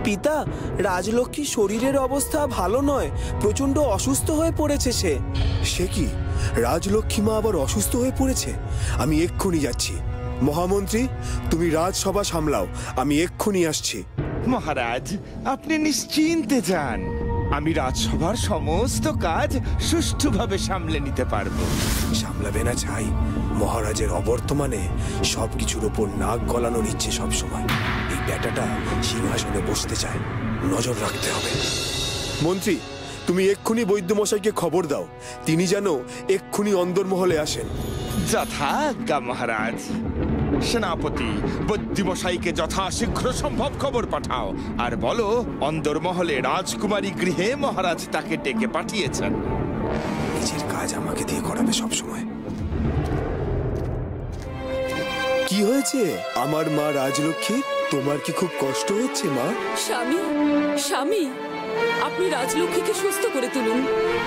পিতা, রাজলক্ষ্মীর শরীরের অবস্থা ভালো নয়, প্রচন্ড অসুস্থ হয়ে পড়েছে সে। সে কি, রাজলক্ষ্মী মা আবার অসুস্থ হয়ে পড়েছে? আমি এক্ষুনি যাচ্ছি। মহামন্ত্রী, তুমি রাজসভা সামলাও, আমি এক্ষুনি আসছি। মহারাজ, আপনি নিশ্চিন্তে যান, আমি রাজসভার সমস্ত কাজ সুষ্ঠুভাবে সামলে নিতে পারবো। সামলাবে না চাই, মহারাজের অবর্তমানে সবকিছুর ওপর নাক গলানোর ইচ্ছে সবসময়। এই ব্যাটাটা সিংহাসনে বসতে চায়, নজর রাখতে হবে। মন্ত্রী, তুমি এক্ষুনি বৈদ্যমশাইকে খবর দাও, তিনি যেন এক্ষুনি অন্দরমহলে আসেন। যথাজ্ঞা মহারাজ। সেনাপতি, বৈদ্যমশাইকে যথাশীঘ্র সম্ভব খবর পাঠাও, আর বলো অন্দরমহলে রাজকুমারী গৃহে মহারাজ তাকে ডেকে পাঠিয়েছেন। নিজের কাজ আমাকে দিয়ে করাবে সবসময়। কি হয়েছে আমার মা রাজলক্ষ্মী? তোমার কি খুব কষ্ট হচ্ছে মা? স্বামী, স্বামী, আপনি রাজলক্ষ্মীকে সুস্থ করে তুলুন,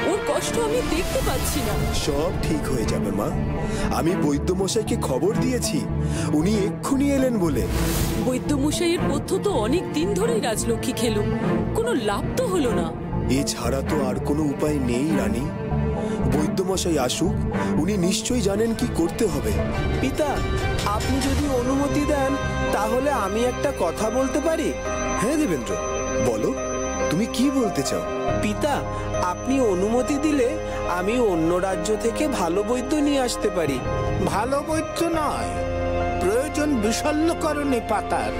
ওর কষ্ট আমি দেখতে পাচ্ছি না। সব ঠিক হয়ে যাবে মা, আমি বৈদ্যমশাইকে খবর দিয়েছি, উনি এক্ষুনি এলেন বলে। বৈদ্যমশাইয়ের পথ্য তো অনেক দিন ধরেই রাজলক্ষ্মী খেলো, কোনো লাভ তো হলো না। এছাড়া তো আর কোনো উপায় নেই রানী। বৈদ্যমশাই আসুক, উনি নিশ্চয়ই জানেন কি করতে হবে। পিতা, আপনি যদি অনুমতি দেন তাহলে আমি একটা কথা বলতে পারি? হ্যাঁ দেবেন্দ্র, বলো, তুমি কি বলতে চাও? পিতা, আপনি অনুমতি দিলে আমি অন্য রাজ্য থেকে ভালো বৈদ্য নিয়ে আসতে পারি। ভালো বৈদ্য নয়, প্রয়োজন বিশল্যকরণী পাতার,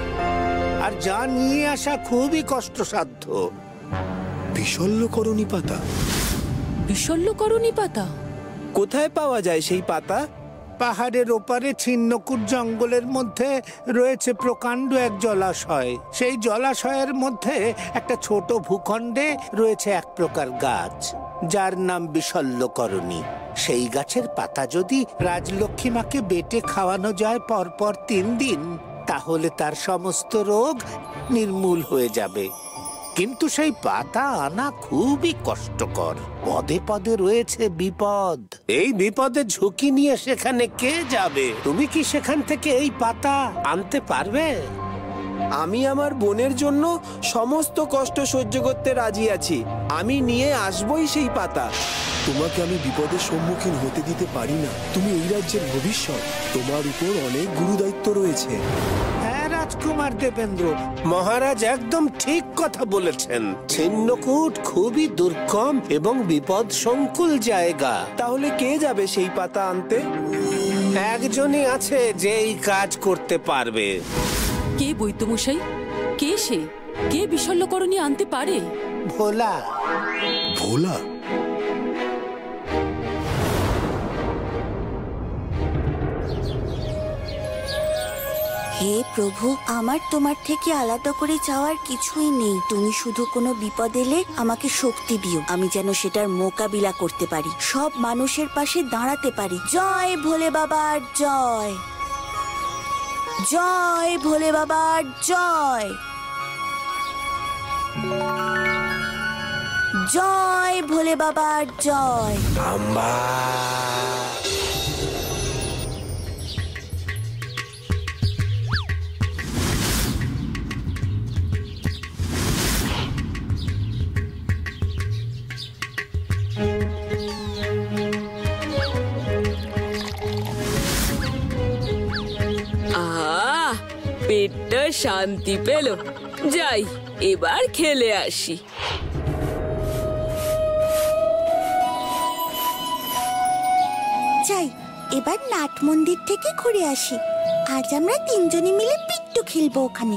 আর যা নিয়ে আসা খুবই কষ্টসাধ্য। বিশল্যকরণী পাতা? বিশল্যকরণী পাতা কোথায় পাওয়া যায় সেই পাতা? পাহাড়ের ওপারে ছিন্নকুট জঙ্গলের মধ্যে রয়েছে প্রকাণ্ড এক জলাশয়। সেই জলাশয়ের মধ্যে একটা ছোট ভূখণ্ডে রয়েছে এক প্রকার গাছ, যার নাম বিশল্যকরণী। সেই গাছের পাতা যদি রাজলক্ষ্মী মাকে বেটে খাওয়ানো যায় পরপর 3 দিন, তাহলে তার সমস্ত রোগ নির্মূল হয়ে যাবে। কিন্তু সেই পাতা আনা খুবই কষ্টকর, পদে পদে রয়েছে বিপদ। এই বিপদের ঝুঁকি নিয়ে সেখানে কে যাবে? তুমি কি সেখান থেকে এই পাতা আনতে পারবে? আমি আমার বোনের জন্য সমস্ত কষ্ট সহ্য করতে রাজি আছি, আমি নিয়ে আসবই সেই পাতা। তোমাকে আমি বিপদের সম্মুখীন হতে দিতে পারি না, তুমি এই রাজ্যের ভবিষ্যৎ, তোমার উপর অনেক গুরুদায়িত্ব রয়েছে। হ্যাঁ রাজকুমার দেবেন্দ্র, মহারাজ একদম ঠিক কথা বলেছেন। ছিন্নকুট খুবই দুর্গম এবং বিপদ সংকুল জায়গা। তাহলে কে যাবে সেই পাতা আনতে? একজনই আছে যে এই কাজ করতে পারবে। কে বৈদ্যমশাই? কে সে? কে বিশল্যকরণী আনতে পারে? ভোলা। ভোলা? হে প্রভু, আমার তোমার থেকে আলাদা করে চাওয়ার কিছুই নেই। তুমি শুধু কোনো বিপদ এলে আমাকে শক্তি দিও, আমি যেন সেটার মোকাবিলা করতে পারি, সব মানুষের পাশে দাঁড়াতে পারি। জয় ভোলে বাবার জয়, জয় ভোলে বাবার জয়, জয় ভোলে বাবার জয়। আম্বা। পেটটা শান্তি পেল, যাই এবার খেলে আসি। যাই, এবার নাট মন্দির থেকে ঘুরে আসি। আজ আমরা 3 জনে মিলে পিট্টু খেলবো ওখানে।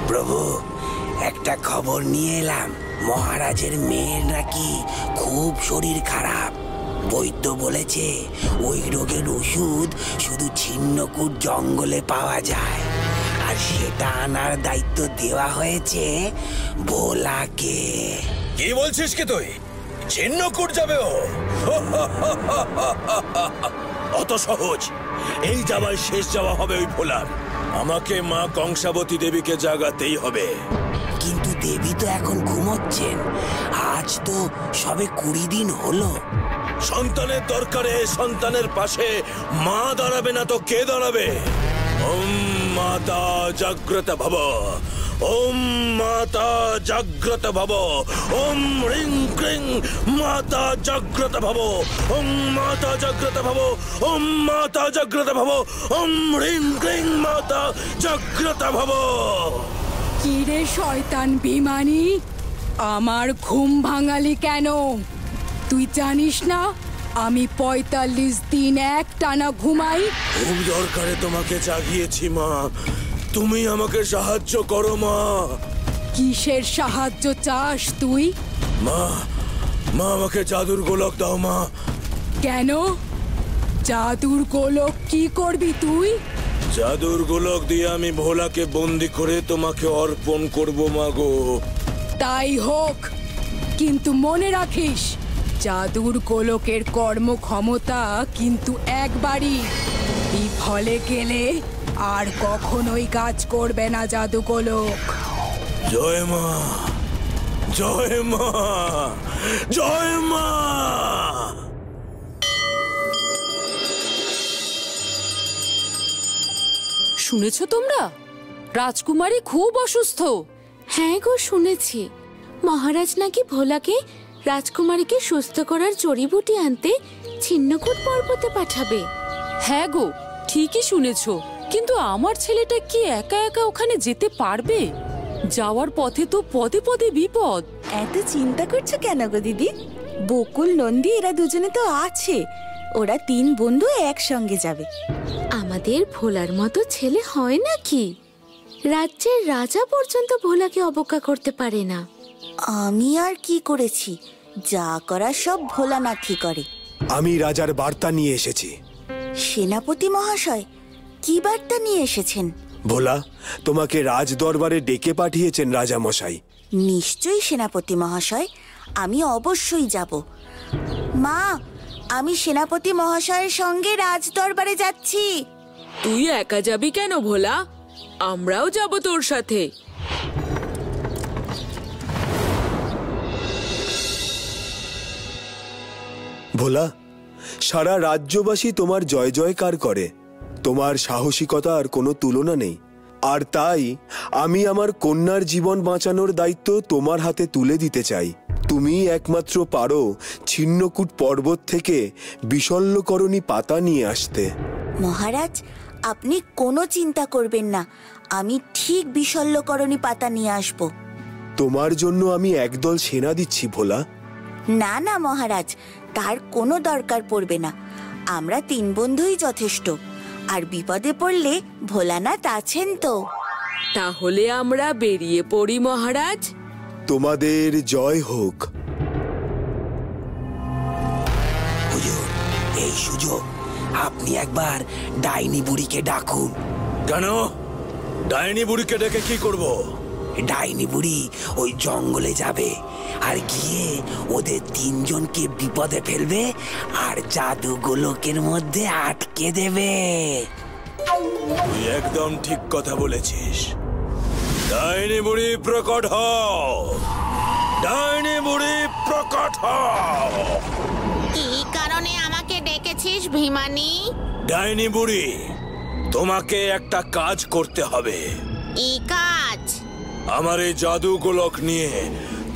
প্রভু, একটা খবর নিয়ে এলাম, মহারাজের মেয়ের নাকি খুব শরীর খারাপ। বৈদ্য বলেছে ওই রোগের ওষুধ শুধু ছিন্নকুট জঙ্গলে পাওয়া যায়, আর সেটা আনার দায়িত্ব দেওয়া হয়েছে ভোলাকে। কি বলছিস কি তুই? ছিন্নকুট যাবে ও? অত সহজ? এই যাওয়ার শেষ যাওয়া হবে ওই ভোলার। আমাকে মা কংসাবতী দেবীকে জাগাতেই হবে। কিন্তু দেবী তো এখন ঘুমোচ্ছেন, আজ তো সবে 20 দিন হলো। সন্তানের দরকারে সন্তানের পাশে মা দাঁড়াবে না তো কে দাঁড়াবে? ওম মাতা জাগ্রত ভব, ওম মাতা জাগ্রত ভব, ওম রিং ক্রিং মাতা জাগ্রত ভব, ওম মাতা জাগ্রত ভব, ওম মাতা জাগ্রত ভব, ওম রিং ক্রিং মাতা জাগ্রত ভব। কি রে শয়তান বিমানি, আমার ঘুম ভাঙালি কেন? তুই জানিস না আমি ৪৫ দিন এক টানা ঘুমাই? খুব দরকারে তোমাকে জাগিয়েছি মা, তুমি আমাকে সাহায্য করো মা। কিসের সাহায্য চাস তুই? মা মা আমাকে জাদুর গোলক দাও মা। কেন? জাদুর গোলক কি করবি তুই? জাদুর গোলক দিয়ে আমি ভোলাকে বন্দি করে তোমাকে অর্পণ করব মা গো। তাই হোক, কিন্তু মনে রাখিস জাদুর গোলকের কর্মক্ষমতা কিন্তু একবারই, বিফলে গেলে আর কখনোই কাজ করবে না জাদু গোলক। জয় মা, জয় মা, জয় মা। শুনেছ তোমরা? রাজকুমারী খুব অসুস্থ। হ্যাঁ গো, শুনেছি। মহারাজ নাকি ভোলাকে রাজকুমারীকে সুস্থ করার জড়িবুটি আনতে ছিন্নকূট পর্বতে পাঠাবে। হ্যাঁ গো, ঠিকই শুনেছ, কিন্তু আমার ছেলেটা কি একা একা ওখানে যেতে পারবে? যাওয়ার পথে তো পদে পদে বিপদ। এত চিন্তা করছো কেন গো দিদি? বকুল নন্দী এরা দুজনে তো আছে, ওরা ৩ বন্ধু একসঙ্গে যাবে। আমাদের ভোলার মতো ছেলে হয় নাকি? রাজ্যের রাজা পর্যন্ত ভোলাকে অবজ্ঞা করতে পারে না। আমি আর কি করেছি? যা করার সব ভোলানাথই করে। আমি রাজার বার্তা নিয়ে এসেছি। সেনাপতি মহাশয়, কি বার্তা নিয়ে এসেছেন? ভোলা, তোমাকে রাজ দরবারে ডেকে পাঠিয়েছেন রাজা মশাই। নিশ্চয়ই সেনাপতি মহাশয়, আমি অবশ্যই যাব। মা, আমি সেনাপতি মহাশয়ের সঙ্গে রাজ দরবারে যাচ্ছি। তুই একা যাবি কেন ভোলা? আমরাও যাব তোর সাথে। ভোলা, সারা রাজ্যবাসী তোমার জয় জয়কার করে। তোমার সাহসিকতার কোনো তুলনা নেই, আর তাই আমি আমার কন্যার জীবন বাঁচানোর দায়িত্ব তোমার হাতে তুলে দিতে চাই। তুমি একমাত্র পারো ছিন্নকূট পর্বত থেকে বিশল্যকরণী পাতা নিয়ে আসতে। মহারাজ, আপনি কোনো চিন্তা করবেন না, আমি ঠিক বিশল্যকরণী পাতা নিয়ে আসব। তোমার জন্য আমি একদল সেনা দিচ্ছি ভোলা। না না মহারাজ, তার কোনো দরকার পড়বে না। আমরা ৩ বন্ধুই যথেষ্ট, আর বিপদে পড়লে ভোলানাথ আছেন তো। তাহলে আমরা বেরিয়ে পড়ি মহারাজ। তোমাদের জয় হোক। হুজুর, এই সুযোগ, আপনি একবার ডাইনি বুড়িকে ডাকুন। কেন? ডাইনি বুড়িকে ডেকে কি করব? ডাইনি বুড়ি ওই জঙ্গলে যাবে, আর গিয়ে ওদের ৩ জনকে বিপদে ফেলবে আর জাদু গোলকের মধ্যে আটকে দেবে। তুই একদম ঠিক কথা বলেছিস। ডাইনি বুড়ি প্রকট হও, ডাইনি বুড়ি প্রকট হও। কি কারণে আমাকে ডেকেছিস ভীমানি? ডাইনি বুড়ি, তোমাকে একটা কাজ করতে হবে। কি কাজ? আমার এই জাদু গোলক নিয়ে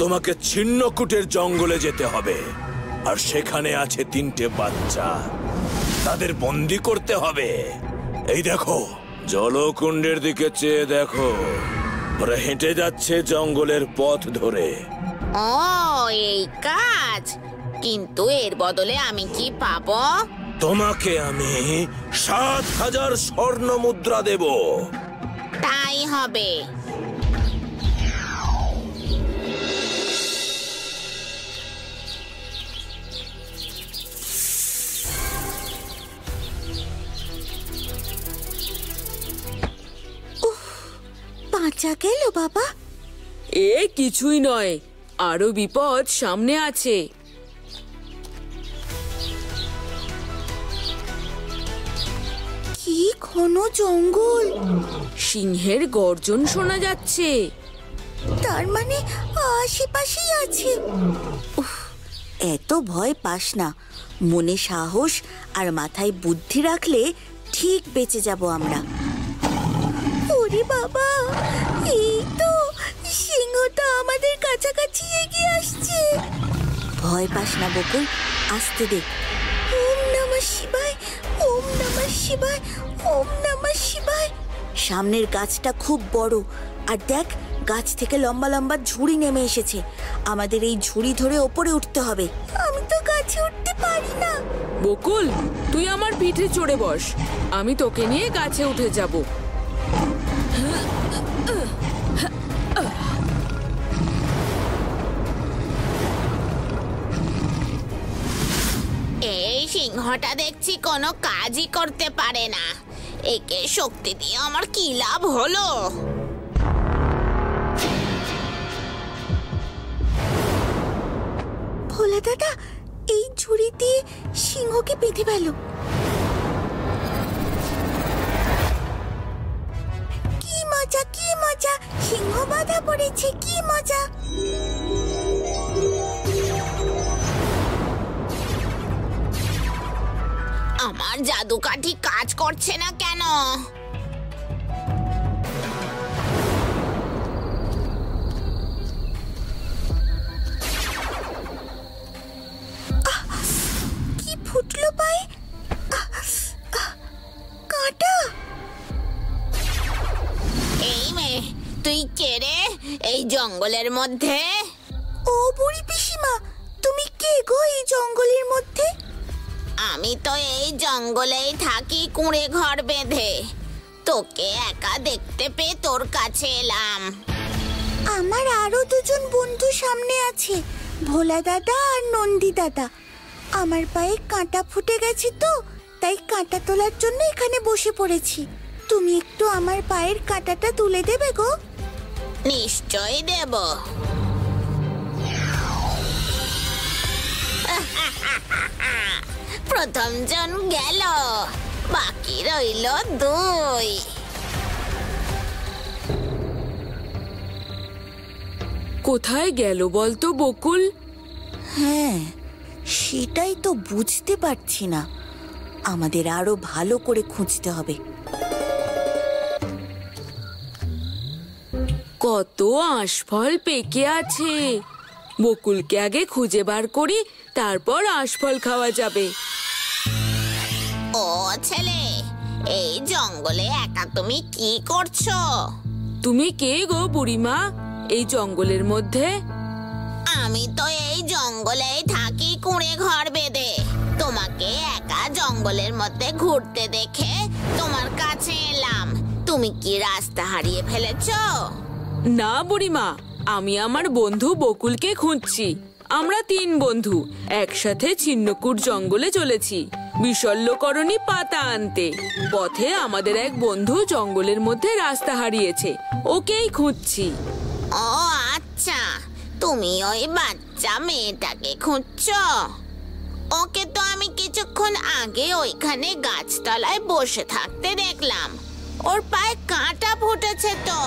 তোমাকে ছিন্নকূটের জঙ্গলে যেতে হবে, আর সেখানে আছে ৩টে বাচ্চা, তাদের বন্দি করতে হবে। এই দেখো, জলকুণ্ডের দিকে চেয়ে দেখো, ওরা হেঁটে যাচ্ছে জঙ্গলের পথ ধরে। ও, এই কাজ। কিন্তু এর বদলে আমি কি পাবো? তোমাকে আমি ৭,০০০ স্বর্ণ মুদ্রা দেব। তাই হবে। বাঁচা গেল বাবা। এ কিছুই নয়, আরো বিপদ সামনে আছে। কি ঘন জঙ্গল, সিংহের গর্জন শোনা যাচ্ছে। তার মানে আশেপাশেই আছে। উফ, এত ভয় পাস না, মনে সাহস আর মাথায় বুদ্ধি রাখলে ঠিক বেঁচে যাব আমরা। বাবা, এই তো সিংহটা আমাদের কাছাকাছি এগিয়ে আসছে। ভয় পাস না বকুল, আসতে দে। ওম নমঃ শিবায়, ওম নমঃ শিবায়, ওম নমঃ শিবায়। সামনের গাছটা খুব বড়, আর দেখ গাছ থেকে লম্বা লম্বা ঝুড়ি নেমে এসেছে। আমাদের এই ঝুড়ি ধরে ওপরে উঠতে হবে। আমি তো গাছে উঠতে পারি না। বকুল, তুই আমার পিঠে চড়ে বস, আমি তোকে নিয়ে গাছে উঠে যাব। এই সিংহটা দেখছি কোনো কাজই করতে পারে না। একে শক্তি দিয়ে আমার কি লাভ হলো? ভোলা দাদা, এই ঝুড়ি দিয়ে সিংহকে বেঁধে ফেল। কি মজা, কি মজা, সিংহ বাঁধা পড়েছে, কি মজা। আমার জাদু কাঠি কাজ করছে না কেন? কি ফুটলো পায়ে, কাঁটা। এই মেয়ে, তুই কে রে এই জঙ্গলের মধ্যে? ও বুড়ি পিসিমা, তুমি কে গো এই জঙ্গলের মধ্যে? আমি তো এই জঙ্গলেই থাকি কুঁড়ে ঘর বেঁধে। তোকে একা দেখতে পেয়ে তোর কাছে এলাম। আমার আরো দুজন বন্ধু সামনে আছে, ভোলা দাদা আর নন্দী দাদা। আমার পায়ে কাঁটা ফুটে গেছে তো, তাই কাঁটা তোলার জন্য এখানে বসে পড়েছি। তুমি একটু আমার পায়ের কাঁটাটা তুলে দেবে গো? নিশ্চয়ই দেব। প্রথম জন গেল, বাকি রইল 2। কোথায় গেল বলতো বকুল? হ্যাঁ, সেটাই তো বুঝতে পারছি না। আমাদের আরো ভালো করে খুঁজতে হবে। কত আঁশফল পেকে আছে, বকুলকে আগে খুঁজে বার করি, তারপর আঁশফল খাওয়া যাবে। ও ছেলে, এই জঙ্গলে একা তুমি কি করছো? তুমি কে গো বুড়িমা এই জঙ্গলের মধ্যে? আমি তো এই জঙ্গলেই থাকি কুঁড়ে ঘর বেঁধে। তোমাকে একা জঙ্গলের মধ্যে ঘুরতে দেখে তোমার কাছে এলাম। তুমি কি রাস্তা হারিয়ে ফেলেছো? না বুড়িমা, আমি আমার বন্ধু বকুলকে খুঁজছি। আমরা 3 বন্ধু একসাথে ছিন্নকুট জঙ্গলে চলেছি বিশল্যকরণী পাতা আনতে। পথে আমাদের এক বন্ধু জঙ্গলের মধ্যে রাস্তা হারিয়েছে, ওকেই খুঁজছি। ও আচ্ছা, তুমি ওই বাচ্চা মেয়েটাকে খুঁজছো? ওকে তো আমি কিছুক্ষণ আগে ওইখানে গাছতলায় বসে থাকতে দেখলাম। ওর পায়ে কাঁটা ফুটেছে তো।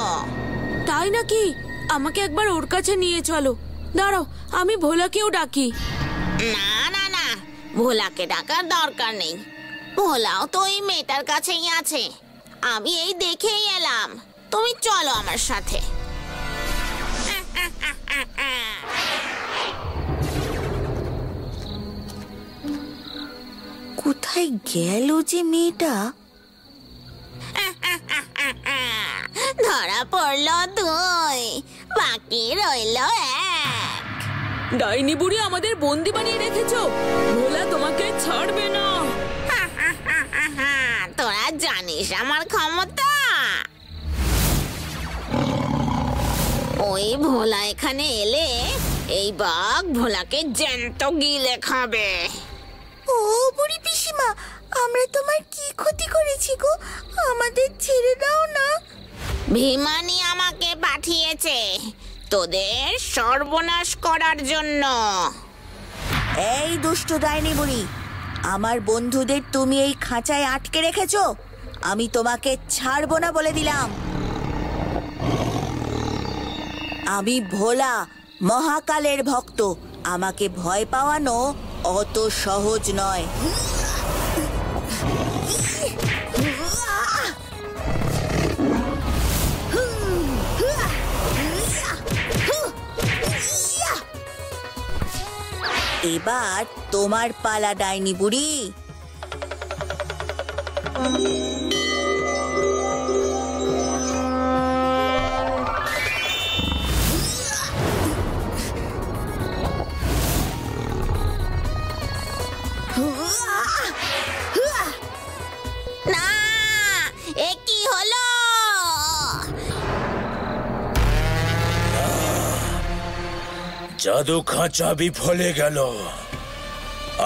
তাই নাকি? আমাকে একবার ওর কাছে নিয়ে চলো। দাঁড়াও, আমি ভোলাকেও ডাকি। না না না, ভোলাকে ডাকার দরকার নেই। ভোলাও তো ওই মেয়েটার কাছেই আছে। আমি এই দেখেই এলাম। তুমি চলো আমার সাথে। কোথায় গেল যে মেয়েটা? ধরা পড়লো 2, বাকি রইলো 1। ডাইনি বুড়ি আমাদের বন্দি বানিয়ে রেখেছো, ভোলা তোমাকে ছাড়বে না। তোরা জানিস আমার ক্ষমতা। ওই ভোলা এখানে এলে এই বাঘ ভোলাকে জ্যান্ত গিলে খাবে। ও বুড়ি পিসিমা, আমরা তোমার কি ক্ষতি করেছি গো? আমাদের ছেড়ে দাও না। ভীমানি আমাকে পাঠিয়েছে তোদের সর্বনাশ করার জন্য। এই দুষ্ট ডাইনি বুড়ি, আমার বন্ধুদের তুমি এই খাঁচায় আটকে রেখেছো। আমি তোমাকে ছাড়বো না বলে দিলাম। আমি ভোলা, মহাকালের ভক্ত। আমাকে ভয় পাওয়ানো অত সহজ নয়। এবার তোমার পালা ডাইনি বুড়ি। না, এ কি হলো? জাদু খাঁচা বিফলে গেল।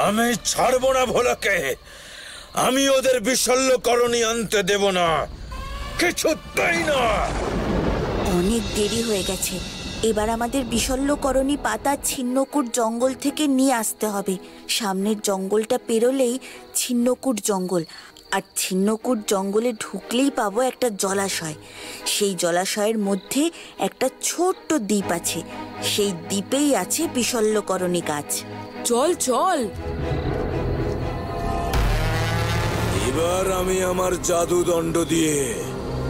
আমি ছাড়বো না ভোলাকে। আমি ওদের বিশল্যকরণী আনতে দেব না, কিছুতেই না। অনেক দেরি হয়ে গেছে। এবার আমাদের বিশল্যকরণী পাতা ছিন্নকূট জঙ্গল থেকে নিয়ে আসতে হবে। সামনের জঙ্গলটা পেরোলেই ছিন্নকূট জঙ্গল, আর ছিন্নকূট জঙ্গলে ঢুকলেই পাবো একটা জলাশয়। সেই জলাশয়ের মধ্যে একটা ছোট্ট দ্বীপ আছে, সেই দ্বীপেই আছে বিশল্যকরণী গাছ। চল চল। এবার আমি আমার জাদু দণ্ড দিয়ে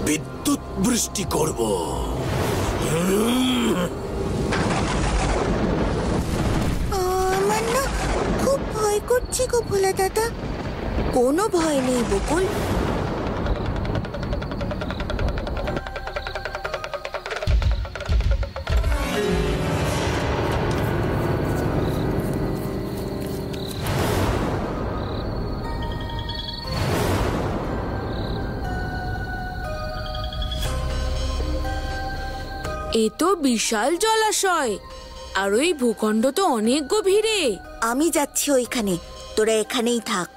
বিদ্যুৎ বৃষ্টি করব। আমার না খুব ভয় করছে গো ভোলা দাদা। কোনো ভয় নেই বকুল, এ তো বিশাল জলাশয়, আর ওই ভূখণ্ড তো অনেক গভীরে। আমি যাচ্ছি ওইখানে, তোরা এখানেই থাক।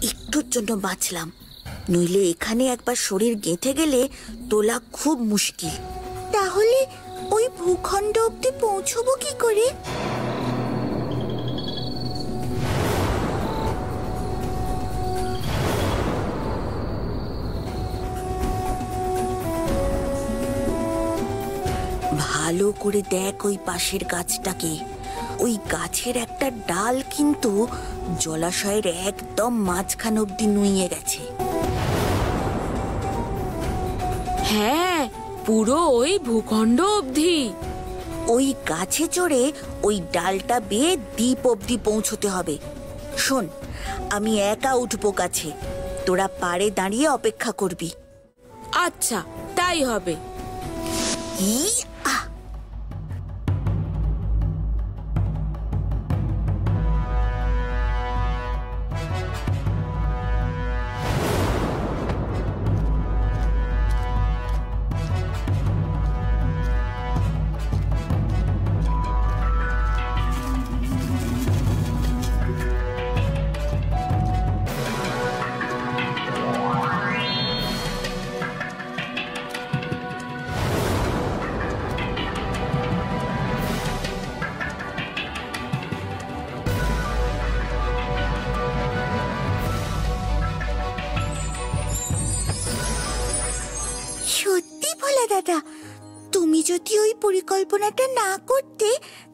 একটুর জন্য বাঁচলাম, নইলে এখানে একবার শরীর গেঁথে গেলে তোলা খুব মুশকিল। তাহলে ওই ভূখণ্ড অব্দি পৌঁছবো কি করে? ভালো করে দেখ ওই পাশের গাছটাকে। ওই গাছের একটা ডাল কিন্তু জলাশয়ের একদম মাঝখান অব্দি নুইয়ে গেছে। হ্যাঁ, পুরো ওই ভূখণ্ড অবধি। ওই গাছে চড়ে ওই ডালটা বেয়ে দ্বীপ অব্দি পৌঁছতে হবে। শোন, আমি একা উঠবো গাছে, তোরা পাড়ে দাঁড়িয়ে অপেক্ষা করবি। আচ্ছা, তাই হবে। সত্যি ভোলা দাদা, তুমি যদি ওই পরিকল্পনাটা না করতে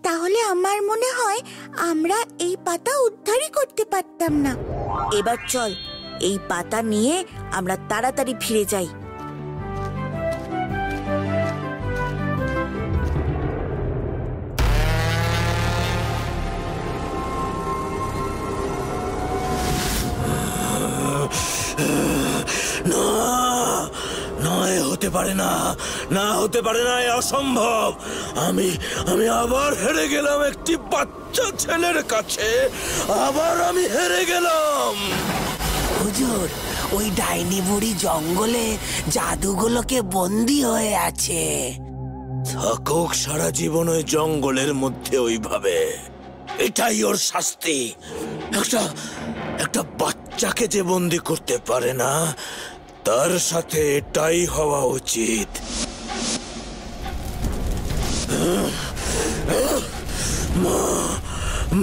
তাহলে আমার মনে হয় আমরা এই পাতা উদ্ধারই করতে পারতাম না। এবার চল, এই পাতা নিয়ে আমরা তাড়াতাড়ি ফিরে যাই। না, নয় হতে পারে না, না হতে পারে না, এ অসম্ভব। আমি আবার হেরে গেলাম একটি বাচ্চা ছেলের কাছে। আবার আমি হেরে গেলাম। হুজুর, ওই ডাইনি বুড়ি জঙ্গলে জাদুগুলোকে বন্দী হয়ে আছে। থাকুক সারা জীবন ওই জঙ্গলের মধ্যে ওইভাবে, এটাই ওর শাস্তি। একটা বাচ্চাকে যে বন্দী করতে পারে না, তার সাথে এটাই হওয়া উচিত।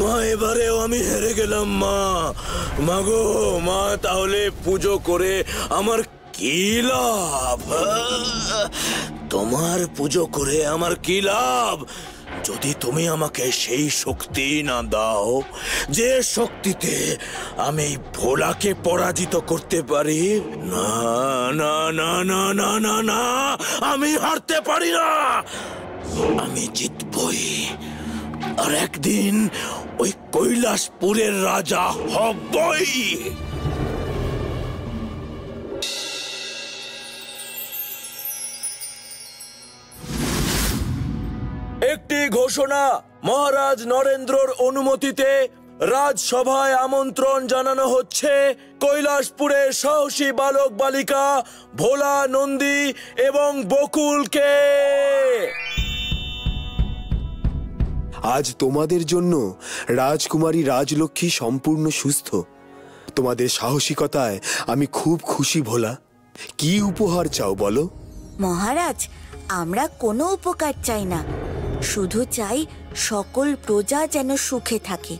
মা, এবারেও আমি হেরে গেলাম। মা গো মা, তাহলে পুজো করে আমার কি লাভ? তোমার পুজো করে আমার কি লাভ? যদি তুমি আমাকে সেই শক্তি না দাও যে শক্তিতে আমি ভোলাকে পরাজিত করতে পারি, না না না না না না না, আমি হারতে পারি না। আমি জিতবই, আর একদিন ওই কৈলাসপুরের রাজা হবই। একটি ঘোষণা, মহারাজ নরেন্দ্রর অনুমতিতে রাজসভায় আমন্ত্রণ জানানো হচ্ছে কৈলাসপুরের সাহসী বালক বালিকা ভোলা, নন্দী এবং বকুলকে। আজ তোমাদের জন্য রাজকুমারী রাজলক্ষ্মী সম্পূর্ণ সুস্থ। তোমাদের সাহসিকতায় আমি খুব খুশি ভোলা। কি উপহার চাও বলো? মহারাজ, আমরা কোনো উপকার চাই না, শুধু চাই সকল প্রজা যেন সুখে থাকে,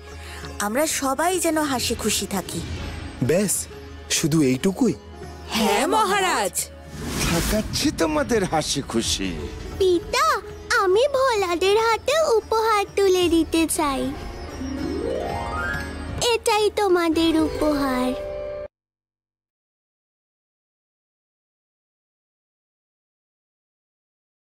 আমরা সবাই যেন হাসি খুশি থাকি। ব্যাস, শুধু এইটুকুই? হ্যাঁ মহারাজ। থাকাচ্ছি তোমাদের হাসি খুশি। পিতা, আমি ভোলাদের হাতে উপহার তুলে দিতে চাই। এটাই তোমাদের উপহার।